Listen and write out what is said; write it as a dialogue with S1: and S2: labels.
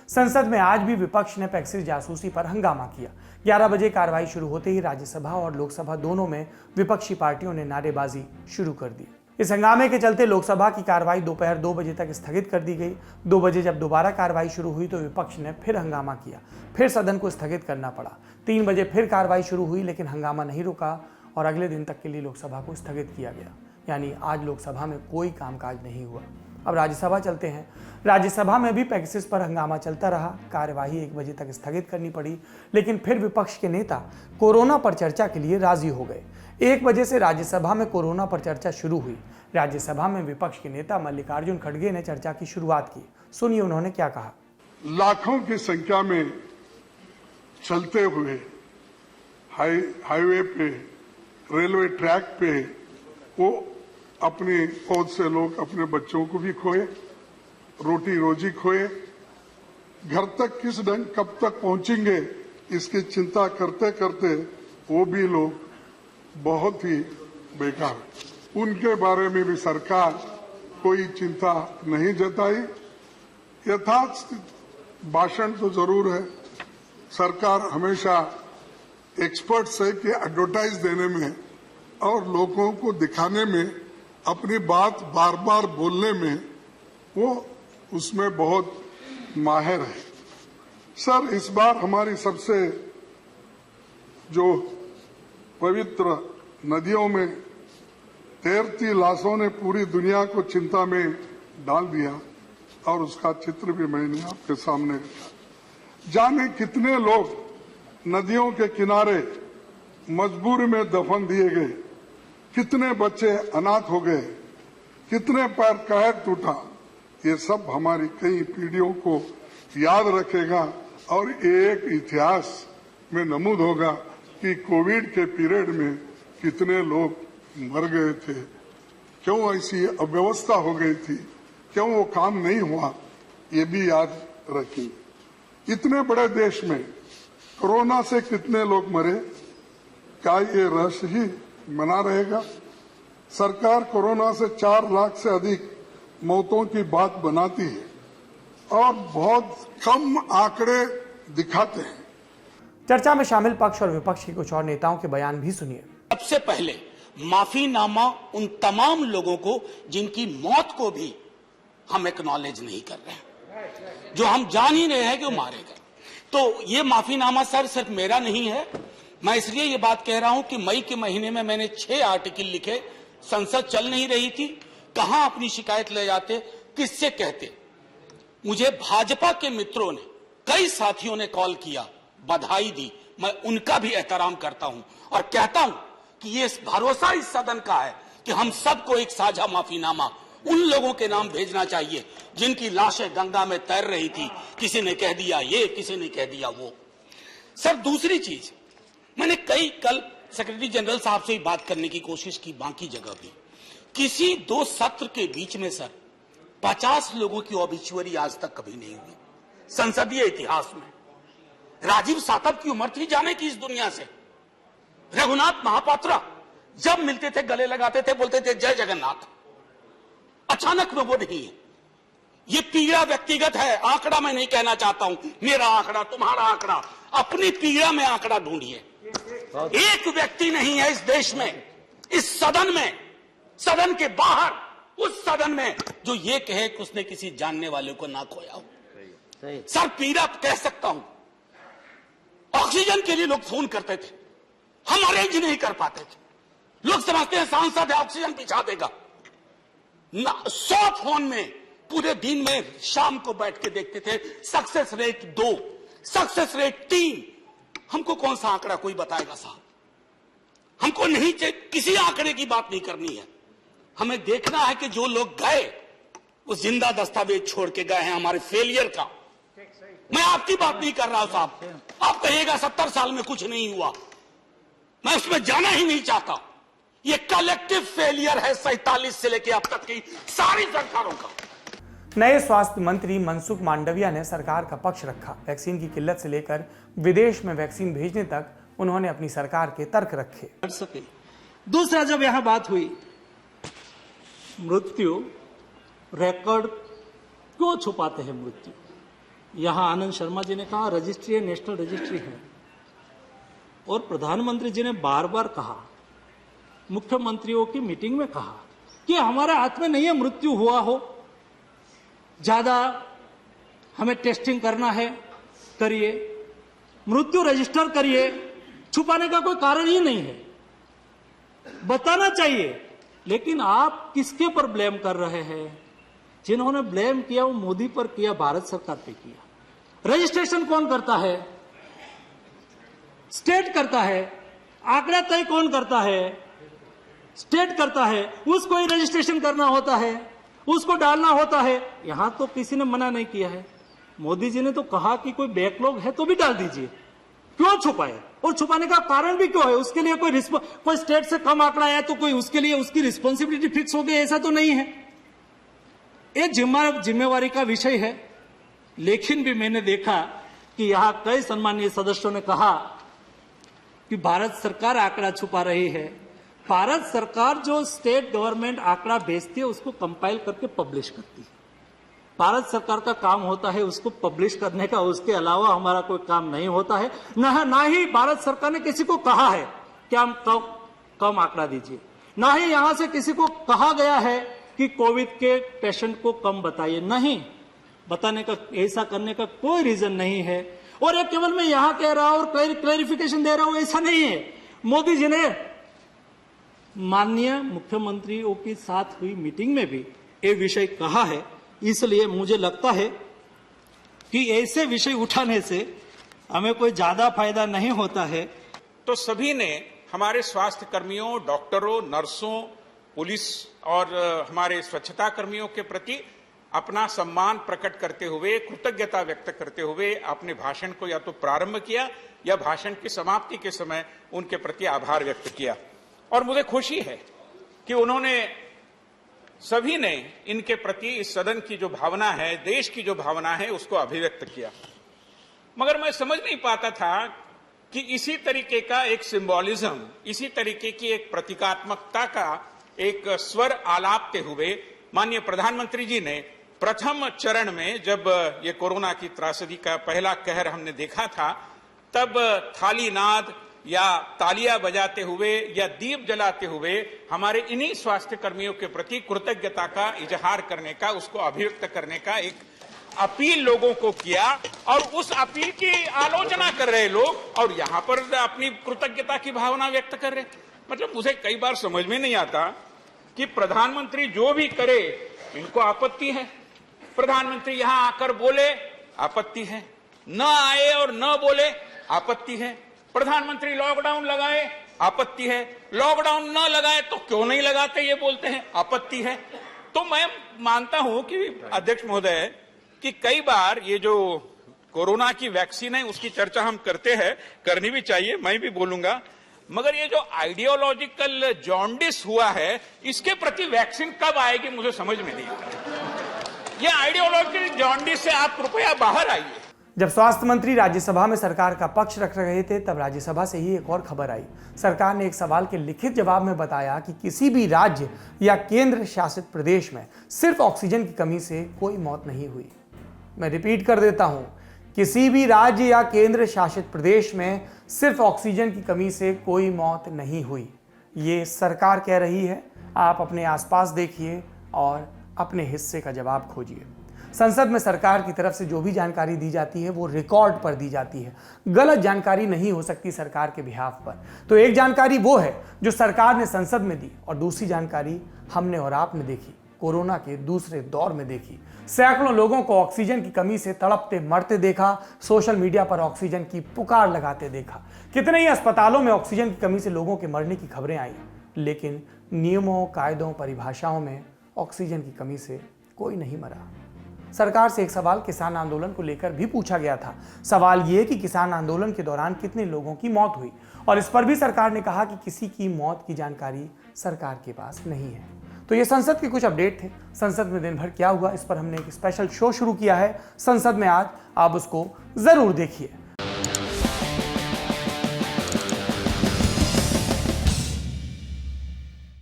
S1: संसद में आज भी विपक्ष ने पैक्सिस जासूसी पर हंगामा किया। 11 बजे कार्रवाई शुरू होते ही राज्यसभा और लोकसभा दोनों में विपक्षी पार्टियों ने नारेबाजी शुरू कर दी। इस हंगामे के चलते लोकसभा की कार्रवाई दोपहर 2 बजे तक स्थगित कर दी गई। 2 बजे जब दोबारा कार्रवाई शुरू हुई तो विपक्ष ने फिर हंगामा किया, फिर सदन को स्थगित करना पड़ा। 3 बजे फिर कार्रवाई शुरू हुई, लेकिन हंगामा नहीं रुका और अगले दिन तक के लिए लोकसभा को स्थगित किया गया। यानी आज लोकसभा में कोई कामकाज नहीं हुआ। अब राज्यसभा चलते हैं। राज्यसभा में भी पैक्सिस पर हंगामा चलता रहा। कार्यवाही 1 बजे तक स्थगित करनी पड़ी, लेकिन फिर विपक्ष के नेता कोरोना पर चर्चा के लिए राजी हो गए। 1 बजे से राज्यसभा में कोरोना पर चर्चा शुरू हुई। राज्यसभा में विपक्ष के नेता मल्लिकार्जुन खड़गे ने चर्चा की शुरुआत की। सुनिए उन्होंने क्या कहा।
S2: लाखों की संख्या में चलते हुए हाईवे पे, रेलवे ट्रैक पे वो अपनी फौज से लोग अपने बच्चों को भी खोए, रोटी रोजी खोए। घर तक किस ढंग कब तक पहुंचेंगे इसकी चिंता करते करते वो भी लोग बहुत ही बेकार, उनके बारे में भी सरकार कोई चिंता नहीं जताई। यथार्थ भाषण तो जरूर है, सरकार हमेशा एक्सपर्ट्स है कि एडवर्टाइज देने में और लोगों को दिखाने में, अपनी बात बार बार बोलने में वो उसमें बहुत माहिर है। सर, इस बार हमारी सबसे जो पवित्र नदियों में तैरती लाशों ने पूरी दुनिया को चिंता में डाल दिया और उसका चित्र भी मैंने आपके सामने रखा। जाने कितने लोग नदियों के किनारे मजबूरी में दफन दिए गए, कितने बच्चे अनाथ हो गए, कितने पर कहर टूटा। ये सब हमारी कई पीढ़ियों को याद रखेगा और एक इतिहास में नमूद होगा कि कोविड के पीरियड में कितने लोग मर गए थे, क्यों ऐसी अव्यवस्था हो गई थी, क्यों वो काम नहीं हुआ, ये भी याद रखेंगे। इतने बड़े देश में कोरोना से कितने लोग मरे, क्या ये रहस्य ही बना रहेगा? सरकार कोरोना से 4 लाख से अधिक मौतों की बात बनाती है और बहुत कम आंकड़े दिखाते हैं।
S1: चर्चा में शामिल पक्ष और विपक्ष के कुछ और नेताओं के बयान भी सुनिए।
S3: सबसे पहले माफीनामा उन तमाम लोगों को जिनकी मौत को भी हम एक्नॉलेज नहीं कर रहे हैं, जो हम जान ही रहे हैं कि वो मारे गए। तो ये माफीनामा सर सिर्फ मेरा नहीं है। मैं इसलिए ये बात कह रहा हूं कि मई के महीने में मैंने 6 आर्टिकल लिखे। संसद चल नहीं रही थी, कहां अपनी शिकायत ले जाते, किससे कहते। मुझे भाजपा के मित्रों ने, कई साथियों ने कॉल किया, बधाई दी। मैं उनका भी एहतराम करता हूं और कहता हूं कि ये भरोसा इस सदन का है कि हम सबको एक साझा माफीनामा उन लोगों के नाम भेजना चाहिए जिनकी लाशें गंगा में तैर रही थी। किसी ने कह दिया ये, किसी ने कह दिया वो। सर, दूसरी चीज, मैंने कल सेक्रेटरी जनरल साहब से ही बात करने की कोशिश की, बाकी जगह भी। किसी 2 सत्र के बीच में सर 50 लोगों की ऑबिचुअरी आज तक कभी नहीं हुई संसदीय इतिहास में। राजीव सातव की उम्र थी जाने की इस दुनिया से। रघुनाथ महापात्रा जब मिलते थे गले लगाते थे, बोलते थे जय जगन्नाथ। अचानक में वो नहीं है। ये पीड़ा व्यक्तिगत है, आंकड़ा मैं नहीं कहना चाहता हूं, मेरा आंकड़ा, तुम्हारा आंकड़ा, अपनी पीड़ा में आंकड़ा ढूंढिए। एक व्यक्ति नहीं है इस देश में, इस सदन में, सदन के बाहर, उस सदन में जो ये कहे कि उसने किसी जानने वाले को ना खोया हो। सर, पीड़ा कह सकता हूं। ऑक्सीजन के लिए लोग फोन करते थे, हम अरेंज नहीं कर पाते थे। लोग समझते हैं सांसद है, ऑक्सीजन पिछा देगा। 100 फोन में पूरे दिन में शाम को बैठ के देखते थे, सक्सेस रेट 2, सक्सेस रेट 3। हमको कौन सा आंकड़ा कोई बताएगा साहब? हमको नहीं चाहिए, किसी आंकड़े की बात नहीं करनी है। हमें देखना है कि जो लोग गए वो जिंदा दस्तावेज छोड़ के गए हैं हमारे फेलियर का। मैं आपकी बात नहीं कर रहा हूं साहब। आप कहिएगा 70 साल में कुछ नहीं हुआ, मैं उसमें जाना ही नहीं चाहता। ये कलेक्टिव फेलियर है 47 से लेकर अब तक की सारी सरकारों का।
S1: नए स्वास्थ्य मंत्री मनसुख मांडविया ने सरकार का पक्ष रखा। वैक्सीन की किल्लत से लेकर विदेश में वैक्सीन भेजने तक उन्होंने अपनी सरकार के तर्क रखे।
S4: दूसरा, जब यहां बात हुई मृत्यु, रिकॉर्ड क्यों छुपाते हैं मृत्यु? यहाँ आनंद शर्मा जी ने कहा रजिस्ट्री है, नेशनल रजिस्ट्री है, और प्रधानमंत्री जी ने बार बार कहा, मुख्यमंत्रियों की मीटिंग में कहा कि हमारे हाथ में नहीं है मृत्यु हुआ हो, ज्यादा हमें टेस्टिंग करना है, करिए, मृत्यु रजिस्टर करिए, छुपाने का कोई कारण ही नहीं है, बताना चाहिए। लेकिन आप किसके पर ब्लेम कर रहे हैं? जिन्होंने ब्लेम किया वो मोदी पर किया, भारत सरकार पे किया। रजिस्ट्रेशन कौन करता है? स्टेट करता है। आंकड़ा तय कौन करता है? स्टेट करता है। उसको ही रजिस्ट्रेशन करना होता है, उसको डालना होता है। यहां तो किसी ने मना नहीं किया है। मोदी जी ने तो कहा कि कोई बैकलॉग है तो भी डाल दीजिए, क्यों छुपाए? और छुपाने का कारण भी क्यों है? उसके लिए कोई स्टेट से कम आंकड़ा आया तो कोई उसके लिए उसकी रिस्पॉन्सिबिलिटी फिक्स हो गई, ऐसा तो नहीं है। ये जिम्मेवारी का विषय है। लेकिन भी मैंने देखा कि यहां कई सम्मानीय सदस्यों ने कहा कि भारत सरकार आंकड़ा छुपा रही है। भारत सरकार जो स्टेट गवर्नमेंट आंकड़ा भेजती है उसको कंपाइल करके पब्लिश करती है। भारत सरकार का काम होता है उसको पब्लिश करने का, उसके अलावा हमारा कोई काम नहीं होता है। ना ही भारत सरकार ने किसी को कहा है कि हम कम आंकड़ा दीजिए, ना ही यहां से किसी को कहा गया है कि कोविड के पेशेंट को कम बताइए। नहीं, बताने का, ऐसा करने का कोई रीजन नहीं है। और ये केवल मैं यहां कह रहा हूं और क्लैरिफिकेशन दे रहा हूं, ऐसा नहीं है। मोदी जी ने माननीय मुख्यमंत्रियों के साथ हुई मीटिंग में भी ये विषय कहा है। इसलिए मुझे लगता है कि ऐसे विषय उठाने से हमें कोई ज्यादा फायदा नहीं होता है।
S5: तो सभी ने हमारे स्वास्थ्य कर्मियों, डॉक्टरों, नर्सों, पुलिस और हमारे स्वच्छता कर्मियों के प्रति अपना सम्मान प्रकट करते हुए, कृतज्ञता व्यक्त करते हुए अपने भाषण को या तो प्रारंभ किया या भाषण की समाप्ति के समय उनके प्रति आभार व्यक्त किया। और मुझे खुशी है कि उन्होंने, सभी ने इनके प्रति इस सदन की जो भावना है, देश की जो भावना है, उसको अभिव्यक्त किया। मगर मैं समझ नहीं पाता था कि इसी तरीके का एक सिंबॉलिज्म, इसी तरीके की एक प्रतीकात्मकता का एक स्वर आलापते हुए माननीय प्रधानमंत्री जी ने प्रथम चरण में, जब ये कोरोना की त्रासदी का पहला कहर हमने देखा था, तब थाली नाद या तालियां बजाते हुए या दीप जलाते हुए हमारे इन्हीं स्वास्थ्य कर्मियों के प्रति कृतज्ञता का इजहार करने का, उसको अभिव्यक्त करने का एक अपील लोगों को किया। और उस अपील की आलोचना कर रहे लोग और यहां पर अपनी कृतज्ञता की भावना व्यक्त कर रहे। मतलब मुझे कई बार समझ में नहीं आता कि प्रधानमंत्री जो भी करे इनको आपत्ति है, प्रधानमंत्री यहां आकर बोले आपत्ति है, न आए और न बोले आपत्ति है, प्रधानमंत्री लॉकडाउन लगाए आपत्ति है, लॉकडाउन न लगाए तो क्यों नहीं लगाते ये बोलते हैं आपत्ति है। तो मैं मानता हूं कि अध्यक्ष महोदय कि कई बार ये जो कोरोना की वैक्सीन है उसकी चर्चा हम करते हैं, करनी भी चाहिए, मैं भी बोलूंगा, मगर ये जो आइडियोलॉजिकल जॉन्डिस हुआ है इसके प्रति वैक्सीन कब आएगी मुझे समझ में नहीं आता। ये आइडियोलॉजिकल जॉन्डिस से आप कृपया बाहर आइए।
S1: जब स्वास्थ्य मंत्री राज्यसभा में सरकार का पक्ष रख रहे थे तब राज्यसभा से ही एक और खबर आई। सरकार ने एक सवाल के लिखित जवाब में बताया कि किसी भी राज्य या केंद्र शासित प्रदेश में सिर्फ ऑक्सीजन की कमी से कोई मौत नहीं हुई। मैं रिपीट कर देता हूं, किसी भी राज्य या केंद्र शासित प्रदेश में सिर्फ ऑक्सीजन की कमी से कोई मौत नहीं हुई। ये सरकार कह रही है। आप अपने आसपास देखिए और अपने हिस्से का जवाब खोजिए। संसद में सरकार की तरफ से जो भी जानकारी दी जाती है वो रिकॉर्ड पर दी जाती है, गलत जानकारी नहीं हो सकती सरकार के बिहाफ पर। तो एक जानकारी वो है जो सरकार ने संसद में दी और दूसरी जानकारी हमने और आपने देखी, कोरोना के दूसरे दौर में देखी। सैकड़ों लोगों को ऑक्सीजन की कमी से तड़पते मरते देखा, सोशल मीडिया पर ऑक्सीजन की पुकार लगाते देखा। कितने ही अस्पतालों में ऑक्सीजन की कमी से लोगों के मरने की खबरें आई, लेकिन नियमों, कायदों, परिभाषाओं में ऑक्सीजन की कमी से कोई नहीं मरा। सरकार से एक सवाल किसान आंदोलन को लेकर भी पूछा गया था। सवाल ये कि किसान आंदोलन के दौरान कितने लोगों की मौत हुई, और इस पर भी सरकार ने कहा कि किसी की मौत की जानकारी सरकार के पास नहीं है। तो ये संसद के कुछ अपडेट थे। संसद में दिन भर क्या हुआ इस पर हमने एक स्पेशल शो शुरू किया है, संसद में आज, आप उसको जरूर देखिए।